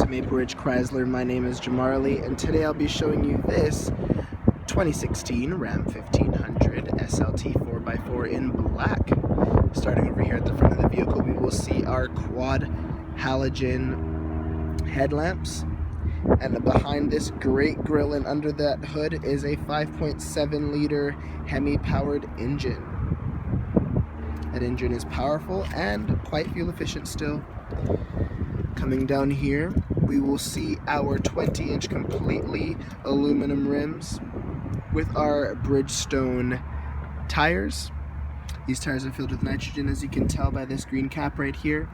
with Maple Ridge Chrysler. My name is Jamarli, and today I'll be showing you this 2016 Ram 1500 SLT 4x4 in black. Starting over here at the front of the vehicle, we will see our quad halogen headlamps, and behind this great grille and under that hood is a 5.7 liter Hemi powered engine. That engine is powerful and quite fuel efficient still. Coming down here, we will see our 20-inch completely aluminum rims with our Bridgestone tires. These tires are filled with nitrogen, as you can tell by this green cap right here.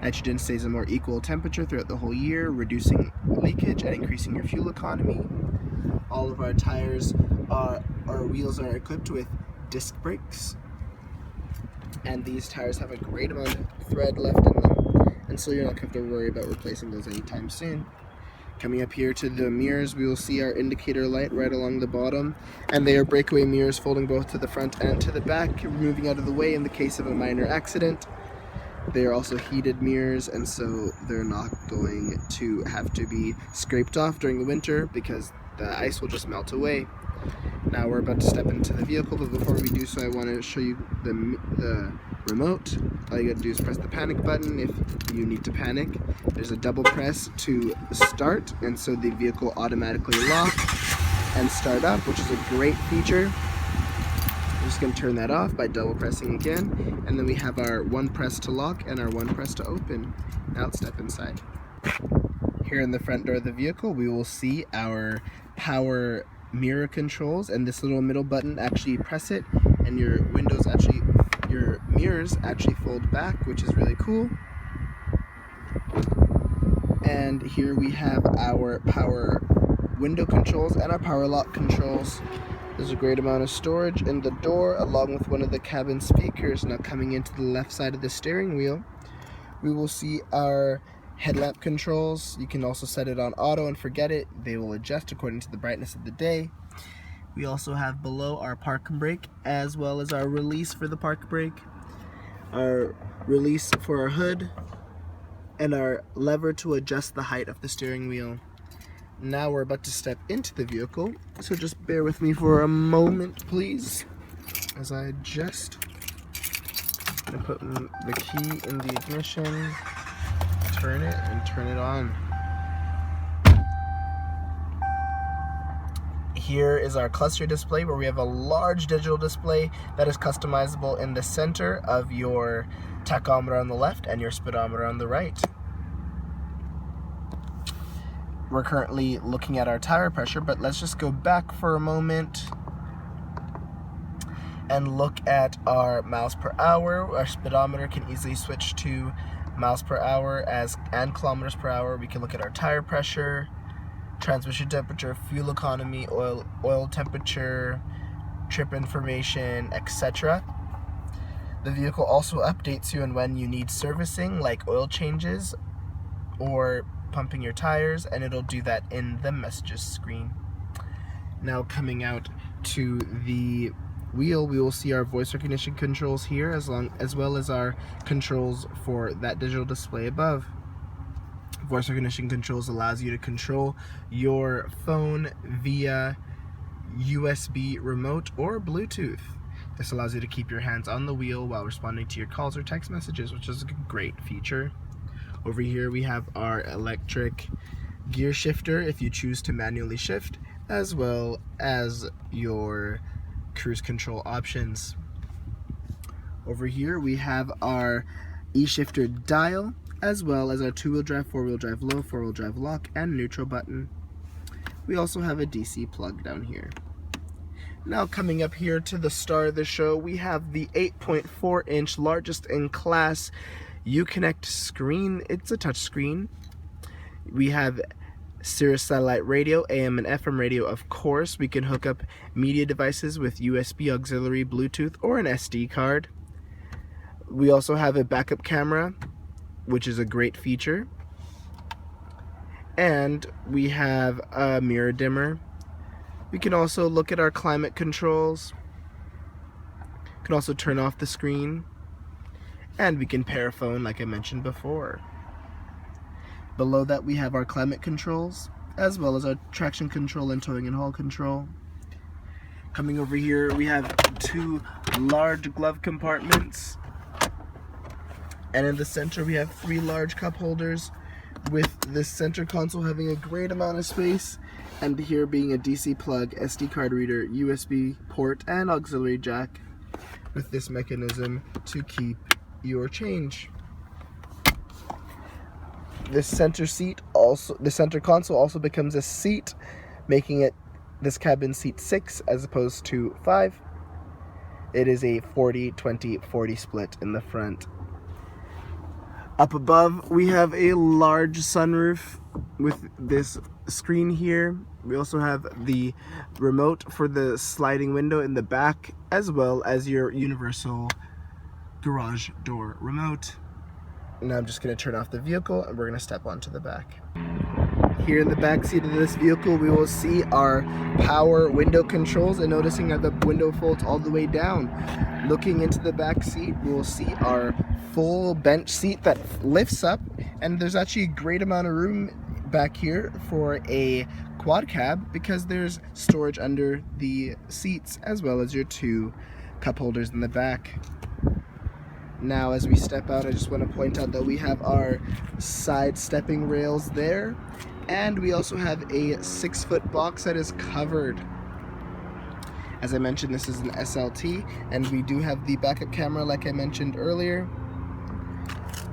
Nitrogen stays a more equal temperature throughout the whole year, reducing leakage and increasing your fuel economy. All of our tires, our wheels are equipped with disc brakes, and these tires have a great amount of thread left in them, and so you're not going to have to worry about replacing those anytime soon. Coming up here to the mirrors, we will see our indicator light right along the bottom, and they are breakaway mirrors folding both to the front and to the back, moving out of the way in the case of a minor accident. They are also heated mirrors, and so they're not going to have to be scraped off during the winter because the ice will just melt away. Now we're about to step into the vehicle, but before we do so, I want to show you the remote. All you gotta do is press the panic button if you need to panic. There's a double press to start, and so the vehicle automatically locks and start up, which is a great feature. I'm just going to turn that off by double pressing again, and then we have our one press to lock and our one press to open. Now let's step inside. Here in the front door of the vehicle, we will see our power mirror controls, and this little middle button, actually press it and your mirrors actually fold back, which is really cool. And here we have our power window controls and our power lock controls. There's a great amount of storage in the door, along with one of the cabin speakers. Now coming into the left side of the steering wheel, we will see our headlamp controls. You can also set it on auto and forget it. They will adjust according to the brightness of the day. We also have below our park and brake, as well as our release for the park brake, our release for our hood, and our lever to adjust the height of the steering wheel. Now we're about to step into the vehicle, so just bear with me for a moment, please, as I adjust. I'm gonna put the key in the ignition, turn it, and turn it on. Here is our cluster display, where we have a large digital display that is customizable in the center of your tachometer on the left and your speedometer on the right. We're currently looking at our tire pressure, but let's just go back for a moment and look at our miles per hour. Our speedometer can easily switch to miles per hour and kilometers per hour. We can look at our tire pressure, transmission temperature, fuel economy, oil temperature, trip information, etc. The vehicle also updates you on when you need servicing, like oil changes or pumping your tires, and it'll do that in the messages screen. Now coming out to the wheel, we will see our voice recognition controls here, as well as our controls for that digital display above. Voice recognition controls allows you to control your phone via USB remote or Bluetooth. This allows you to keep your hands on the wheel while responding to your calls or text messages, which is a great feature. Over here we have our electric gear shifter if you choose to manually shift, as well as your cruise control options. Over here we have our e-shifter dial, as well as our two-wheel drive, four-wheel drive low, four-wheel drive lock, and neutral button. We also have a DC plug down here. Now coming up here to the star of the show, we have the 8.4-inch largest in class Uconnect screen. It's a touch screen. We have Sirius satellite radio, AM and FM radio, of course. We can hook up media devices with USB auxiliary, Bluetooth, or an SD card. We also have a backup camera, which is a great feature. And we have a mirror dimmer. We can also look at our climate controls. We can also turn off the screen. And we can pair a phone like I mentioned before. Below that we have our climate controls, as well as our traction control and towing and haul control. Coming over here, we have 2 large glove compartments. And in the center, we have 3 large cup holders, with this center console having a great amount of space, and here being a DC plug, SD card reader, USB port, and auxiliary jack, with this mechanism to keep your change. This center console also becomes a seat, making it this cabin seat 6 as opposed to 5. It is a 40-20-40 split in the front. Up above, we have a large sunroof with this screen here. We also have the remote for the sliding window in the back, as well as your universal garage door remote. Now I'm just going to turn off the vehicle and we're going to step onto the back. Here in the back seat of this vehicle, we will see our power window controls, and noticing that the window folds all the way down. Looking into the back seat, we will see our full bench seat that lifts up, and there's actually a great amount of room back here for a quad cab because there's storage under the seats, as well as your 2 cup holders in the back. Now as we step out, I just want to point out that we have our side stepping rails there, and we also have a 6-foot box that is covered. As I mentioned, this is an SLT, and we do have the backup camera like I mentioned earlier.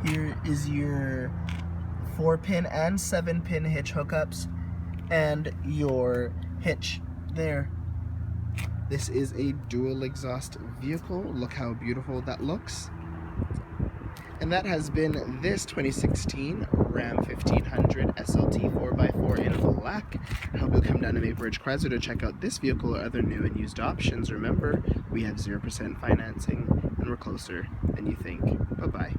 Here is your 4-pin and 7-pin hitch hookups, and your hitch there. This is a dual exhaust vehicle. Look how beautiful that looks. And that has been this 2016 Ram 1500 SLT 4x4 in black. I hope you'll come down to Maple Ridge Chrysler to check out this vehicle or other new and used options. Remember, we have 0% financing, and we're closer than you think. Bye-bye.